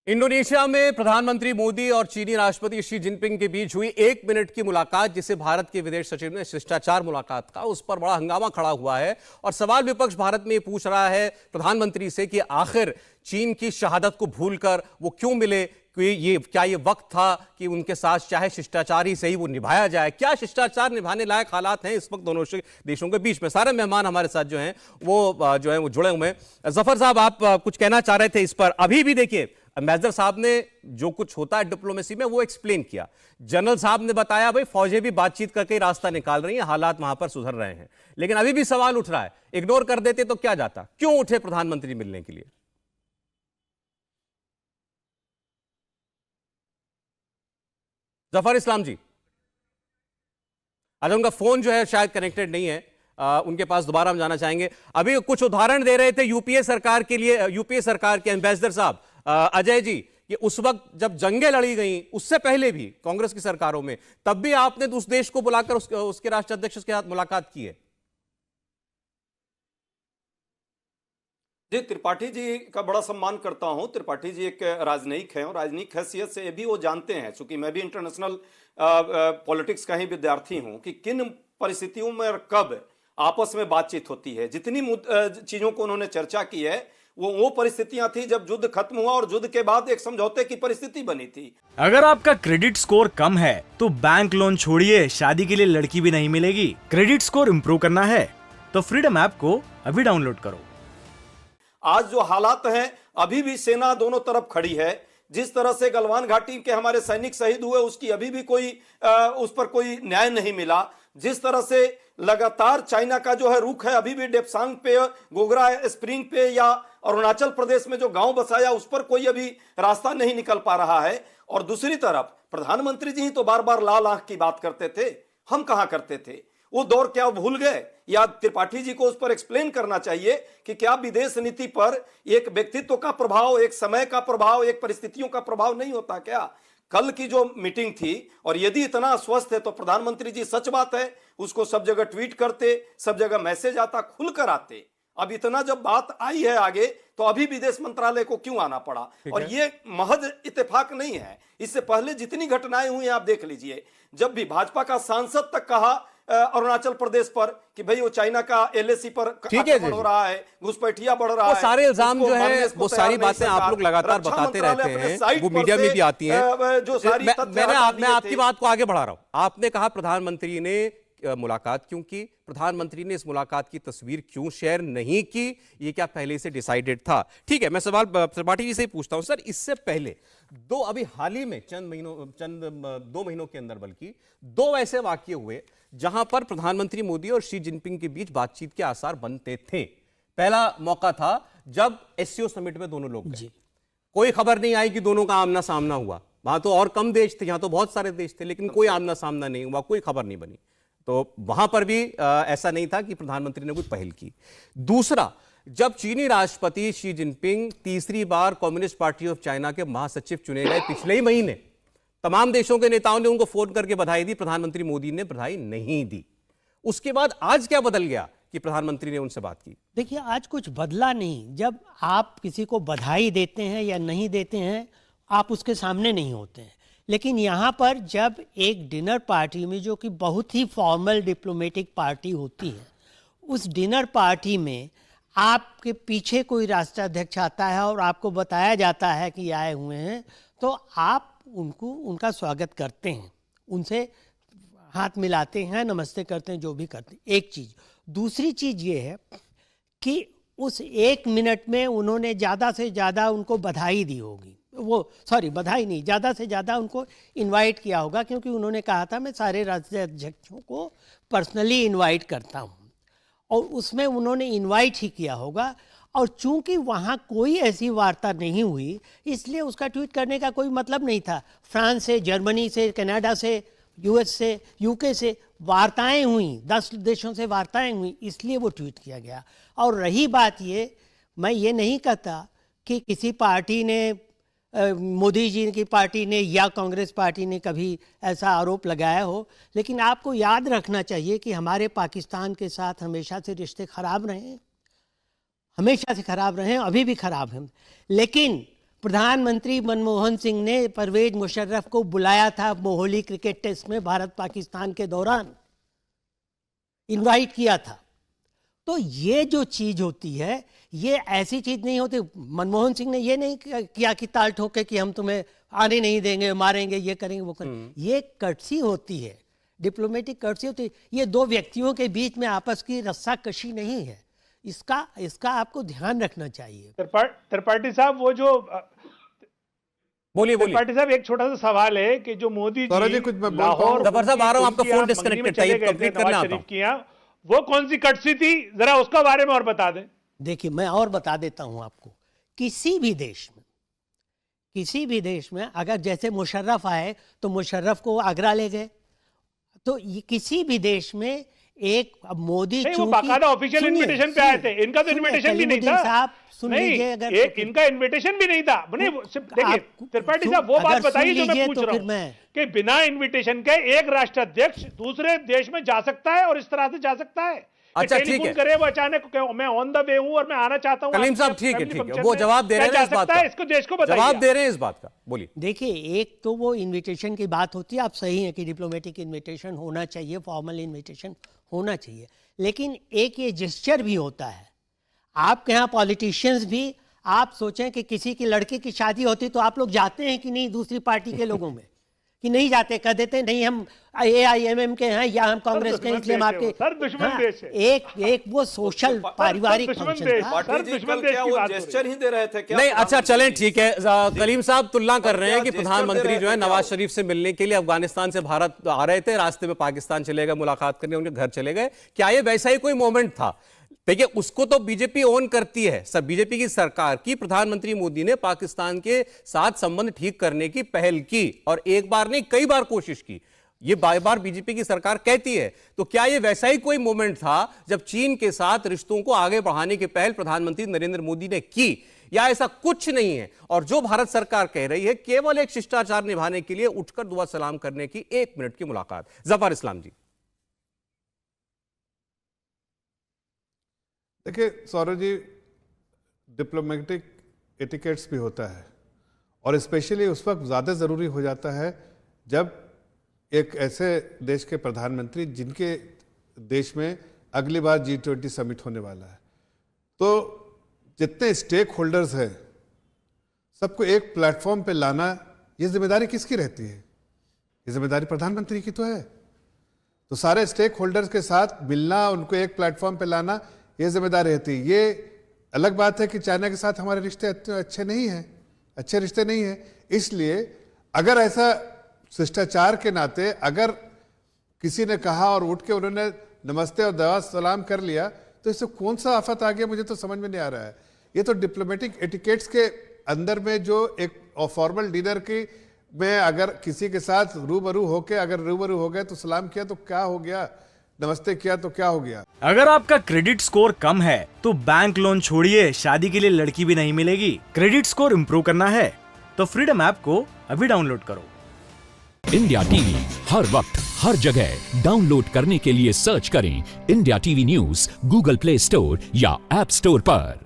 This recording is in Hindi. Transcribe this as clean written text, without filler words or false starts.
इंडोनेशिया में प्रधानमंत्री मोदी और चीनी राष्ट्रपति शी जिनपिंग के बीच हुई 1 मिनट की मुलाकात, जिसे भारत के विदेश सचिव ने शिष्टाचार मुलाकात कहा, उस पर बड़ा हंगामा खड़ा हुआ है। और सवाल विपक्ष भारत में पूछ रहा है प्रधानमंत्री से कि आखिर चीन की शहादत को भूलकर वो क्यों मिले, कि क्या ये वक्त था कि उनके साथ चाहे शिष्टाचार ही सही वो निभाया जाए। क्या शिष्टाचार निभाने लायक हालात हैं इस वक्त दोनों देशों के बीच में। सारे मेहमान हमारे साथ जो हैं वो जुड़े हुए हैं। जफर साहब, आप कुछ कहना चाह रहे थे इस पर। अभी भी देखिए, एम्बेसडर साहब ने जो कुछ होता है डिप्लोमेसी में वो एक्सप्लेन किया। जनरल साहब ने बताया भाई फौजें भी बातचीत करके रास्ता निकाल रही हैं, हालात वहां पर सुधर रहे हैं। लेकिन अभी भी सवाल उठ रहा है, इग्नोर कर देते तो क्या जाता, क्यों उठे प्रधानमंत्री मिलने के लिए। जफर इस्लाम जी, अच्छा उनका फोन जो है शायद कनेक्टेड नहीं है, उनके पास दोबारा हम जाना चाहेंगे। अभी कुछ उदाहरण दे रहे थे यूपीए सरकार के लिए, यूपीए सरकार के एम्बेसडर साहब अजय जी, कि उस वक्त जब जंगें लड़ी गई, उससे पहले भी कांग्रेस की सरकारों में, तब भी आपने उस देश को बुलाकर उसके राष्ट्राध्यक्ष के साथ मुलाकात की है। जी, त्रिपाठी जी का बड़ा सम्मान करता हूं। त्रिपाठी जी एक राजनयिक हैं और राजनयिक हैसियत से भी वो जानते हैं, चूंकि मैं भी इंटरनेशनल पॉलिटिक्स का ही विद्यार्थी हूं, कि किन परिस्थितियों में और कब आपस में बातचीत होती है। जितनी चीजों को उन्होंने चर्चा की है वो परिस्थितियां थी जब युद्ध खत्म हुआ और युद्ध के बाद एक समझौते की परिस्थिति बनी थी। अगर आपका क्रेडिट स्कोर कम है तो बैंक लोन छोड़िए, शादी के लिए लड़की भी नहीं मिलेगी। क्रेडिट स्कोर इम्प्रूव करना है तो फ्रीडम ऐप को अभी डाउनलोड करो। आज जो हालात हैं, अभी भी सेना दोनों तरफ खड़ी है। जिस तरह से गलवान घाटी के हमारे सैनिक शहीद हुए, उसकी अभी भी उस पर कोई न्याय नहीं मिला। जिस तरह से लगातार चाइना का जो है रुख है, अभी भी डेप्सांग पे, गोगरा स्प्रिंग पे या अरुणाचल प्रदेश में जो गांव बसाया, उस पर कोई अभी रास्ता नहीं निकल पा रहा है। और दूसरी तरफ प्रधानमंत्री जी ही तो बार बार लाल आंख की बात करते थे, हम कहां करते थे। वो दौर क्या भूल गए? या त्रिपाठी जी को उस पर एक्सप्लेन करना चाहिए कि क्या विदेश नीति पर एक व्यक्तित्व का प्रभाव, एक समय का प्रभाव, एक परिस्थितियों का प्रभाव नहीं होता क्या? कल की जो मीटिंग थी, और यदि इतना अस्वस्थ है तो प्रधानमंत्री जी, सच बात है, उसको सब जगह ट्वीट करते, सब जगह मैसेज आता, खुलकर आते। अब इतना जब बात आई है आगे, तो अभी विदेश मंत्रालय को क्यों आना पड़ा? और ये महज इत्तेफाक नहीं है, इससे पहले जितनी घटनाएं हुई आप देख लीजिए। जब भी भाजपा का सांसद तक कहा अरुणाचल प्रदेश पर कि भाई वो चाइना का एलएसी पर आक्रमण हो रहा है, घुसपैठिया बढ़ रहा है, सारे इल्जाम जो है वो सारी बातें आप लोग लगातार बताते रहते हैं, वो मीडिया में भी आती हैं। जो सारी मैं आपकी बात को आगे बढ़ा रहा हूं। आपने कहा प्रधानमंत्री ने मुलाकात क्यों की, प्रधानमंत्री ने इस मुलाकात की तस्वीर क्यों शेयर नहीं की, ये क्या पहले से डिसाइडेड था? ठीक है, मैं सवाल त्रिपाठी जी से ही पूछता हूं। सर, इससे पहले अभी हाल ही में चंद 2 महीनों के अंदर बल्कि 2 ऐसे वाकये हुए जहां पर प्रधानमंत्री मोदी और शी जिनपिंग के बीच बातचीत के आसार बनते थे। पहला मौका था जब एससीओ समिट में दोनों लोग गए, कोई खबर नहीं आई कि दोनों का आमना सामना हुआ। वहां तो और कम देश थे, यहां तो बहुत सारे देश थे, लेकिन कोई आमना सामना नहीं हुआ, कोई खबर नहीं बनी। तो वहां पर भी ऐसा नहीं था कि प्रधानमंत्री ने कोई पहल की। दूसरा, जब चीनी राष्ट्रपति शी जिनपिंग तीसरी बार कम्युनिस्ट पार्टी ऑफ चाइना के महासचिव चुने गए पिछले ही महीने, तमाम देशों के नेताओं ने उनको फोन करके बधाई दी, प्रधानमंत्री मोदी ने बधाई नहीं दी। उसके बाद आज क्या बदल गया कि प्रधानमंत्री ने उनसे बात की? देखिए, आज कुछ बदला नहीं। जब आप किसी को बधाई देते हैं या नहीं देते हैं, आप उसके सामने नहीं होते हैं। लेकिन यहाँ पर जब एक डिनर पार्टी में, जो कि बहुत ही फॉर्मल डिप्लोमेटिक पार्टी होती है, उस डिनर पार्टी में आपके पीछे कोई राष्ट्राध्यक्ष आता है और आपको बताया जाता है कि आए हुए हैं, तो आप उनका स्वागत करते हैं, उनसे हाथ मिलाते हैं, नमस्ते करते हैं, जो भी करते हैं। एक चीज़। दूसरी चीज़ ये है कि उस 1 मिनट में उन्होंने ज़्यादा से ज़्यादा उनको बधाई दी होगी, बधाई नहीं, ज़्यादा से ज़्यादा उनको इनवाइट किया होगा, क्योंकि उन्होंने कहा था मैं सारे राष्ट्राध्यक्षों को पर्सनली इनवाइट करता हूँ, और उसमें उन्होंने इनवाइट ही किया होगा। और चूंकि वहाँ कोई ऐसी वार्ता नहीं हुई, इसलिए उसका ट्वीट करने का कोई मतलब नहीं था। फ्रांस से, जर्मनी से, कनाडा से, यूएस से, यूके से वार्ताएं हुई, 10 देशों से वार्ताएं हुई, इसलिए वो ट्वीट किया गया। और रही बात ये, मैं ये नहीं कहता कि किसी पार्टी ने, मोदी जी की पार्टी ने या कांग्रेस पार्टी ने कभी ऐसा आरोप लगाया हो, लेकिन आपको याद रखना चाहिए कि हमारे पाकिस्तान के साथ हमेशा से रिश्ते खराब रहे हैं, हमेशा से खराब रहे हैं, अभी भी खराब हैं। लेकिन प्रधानमंत्री मनमोहन सिंह ने परवेज मुशर्रफ को बुलाया था मोहाली क्रिकेट टेस्ट में भारत पाकिस्तान के दौरान, इनवाइट किया था। तो ये जो चीज होती है, ये ऐसी चीज नहीं होती। मनमोहन सिंह ने ये नहीं किया कि ताल ठोके कि हम तुम्हें आने नहीं देंगे, मारेंगे, ये करेंगे, वो करेंगे। ये कर्टसी होती है, डिप्लोमेटिक कर्टसी होती है। ये दो व्यक्तियों के बीच में आपस की रस्साकशी नहीं है। इसका आपको ध्यान रखना चाहिए। त्रिपाठी साहब, वो जो बोलिए त्रिपाठी साहब, एक छोटा सा सवाल है कि जो मोदी जी कुछ मैं लाहौर जफर साहब, आ रहा हूं, आपका फोन डिस्कनेक्टेड था, ये कंप्लीट करना आता हूं। वो कौन सी कटसी थी, जरा उसका बारे में और बता दें। देखिए, मैं और बता देता हूं आपको। किसी भी देश में अगर जैसे मुशर्रफ आए तो मुशर्रफ को आगरा ले गए, तो किसी भी देश में एक मोदी वो बाकायदा ऑफिशियल इनविटेशन पे आए थे, इनका तो इनविटेशन भी नहीं था साहब। सुन लीजिए, अगर इनका इनविटेशन भी नहीं था। देखिए त्रिपाठी साहब, वो बात बताइए जो मैं पूछ रहा हूं कि बिना इनविटेशन के एक राष्ट्राध्यक्ष दूसरे देश में जा सकता है और इस तरह से जा सकता है। अच्छा, ठीक है। करे वो अचानक, मैं ऑन द वे हूं और मैं आना चाहता हूं। कलीम साहब, ठीक है, वो जवाब दे रहे हैं इस बात का, इसको देश को बताइए, जवाब दे रहे हैं इस बात का। बोलिए। देखिए, एक तो वो इनविटेशन की बात होती है, आप सही है कि डिप्लोमेटिक इनविटेशन होना चाहिए, फॉर्मल इनविटेशन होना चाहिए, लेकिन एक ये जेस्चर भी होता है। आपके यहाँ पॉलिटिशियंस भी, आप सोचें कि किसी की लड़की की शादी होती तो आप लोग जाते हैं कि नहीं दूसरी पार्टी के लोगों में, कि नहीं जाते? कह देते नहीं हम AIMM के हैं या हम कांग्रेस के हैं, इसलिए हम आपके दुश्मन देश है। एक वो सोशल पारिवारिक फंक्शन था। जेस्चर ही दे रहे थे क्या? नहीं, अच्छा चलें, ठीक है। कलीम साहब तुलना कर रहे हैं कि प्रधानमंत्री जो है नवाज शरीफ से मिलने के लिए अफगानिस्तान से भारत आ रहे थे, रास्ते में पाकिस्तान चले गए, मुलाकात करने उनके घर चले गए। क्या ये वैसा ही कोई मोमेंट था? देखिए, उसको तो बीजेपी ओन करती है, सब बीजेपी की सरकार की। प्रधानमंत्री मोदी ने पाकिस्तान के साथ संबंध ठीक करने की पहल की और एक बार नहीं कई बार कोशिश की, ये बार बार बीजेपी की सरकार कहती है। तो क्या ये वैसा ही कोई मोमेंट था जब चीन के साथ रिश्तों को आगे बढ़ाने की पहल प्रधानमंत्री नरेंद्र मोदी ने की, या ऐसा कुछ नहीं है? और जो भारत सरकार कह रही है केवल एक शिष्टाचार निभाने के लिए उठकर दुआ सलाम करने की 1 मिनट की मुलाकात। जफर इस्लाम जी। देखिए सौरभ जी, डिप्लोमेटिक एटिकेट्स भी होता है और स्पेशली उस वक्त ज़्यादा ज़रूरी हो जाता है जब एक ऐसे देश के प्रधानमंत्री, जिनके देश में अगली बार G20 समिट होने वाला है, तो जितने स्टेक होल्डर्स हैं सबको एक प्लेटफॉर्म पे लाना, ये जिम्मेदारी किसकी रहती है? ये जिम्मेदारी प्रधानमंत्री की तो है। तो सारे स्टेक होल्डर्स के साथ मिलना, उनको एक प्लेटफॉर्म पे लाना, ये जिम्मेदारी रहती है। ये अलग बात है कि चाइना के साथ हमारे रिश्ते अच्छे नहीं हैं, अच्छे रिश्ते नहीं हैं। इसलिए अगर ऐसा शिष्टाचार के नाते अगर किसी ने कहा और उठ के उन्होंने नमस्ते और दुआ सलाम कर लिया, तो इससे कौन सा आफत आ गया, मुझे तो समझ में नहीं आ रहा है। ये तो डिप्लोमेटिक एटिकेट्स के अंदर में जो एक फॉर्मल डिनर की में अगर किसी के साथ रूबरू होके अगर रूबरू हो गए तो सलाम किया तो क्या हो गया, नमस्ते किया तो क्या हो गया। अगर आपका क्रेडिट स्कोर कम है तो बैंक लोन छोड़िए, शादी के लिए लड़की भी नहीं मिलेगी। क्रेडिट स्कोर इम्प्रूव करना है तो फ्रीडम ऐप को अभी डाउनलोड करो। इंडिया टीवी हर वक्त हर जगह डाउनलोड करने के लिए सर्च करें India TV news Google play store या ऐप स्टोर पर।